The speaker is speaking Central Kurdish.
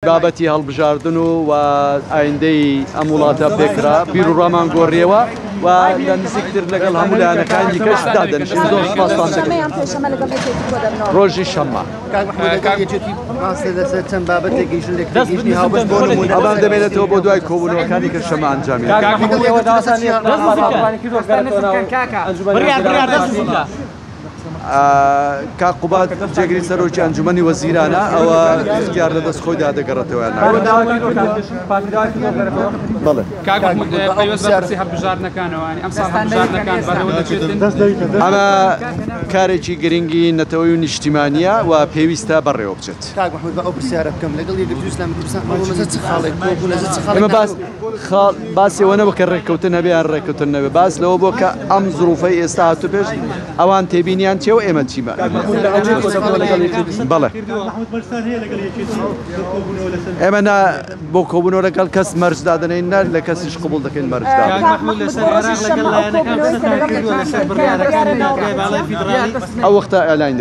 بابەتی هەڵبژاردن و ئایندەی ئەم وڵاتە پێکرا بیر و ڕامان گۆڕیەوە و لە نزیکتر لەگەڵ هەموو لایەنەکانی دیکەش دادەنیشین. زۆر سوپاستان دەکەم. ڕۆژی شەممە ئەمان دەمێنێتەوە بۆ دوای کۆبوونەوەکانی کە شەمە ئەنجامیان. کاک قوبات جێگری سەرۆکی ئەنجومەنی وەزیرانە ئەوە اختیار لە دەست خۆیدا دەگەڕێتەوە. ئەمە کارێکی گرنگی نەتەوەی و نیشتیمانیە و پێویستە بەڕێوە بچێت. ئەمە باسیەوە نەبوو کە ڕێککەوتن هەبێ یان ڕێککەوتن نەبێ، باس لەوە بووە کە ئەم زروفەی ئێستا هاتوو پێش ئەوان تێبینیان چێ و ئێمە چیمە. بەڵێ ئێمە بۆ کۆبوونەوە لەگەڵ کەس مەرج دادنین لە کەسیش قبول دەکەین مەرجدا. ئەو وەختە ئەلاین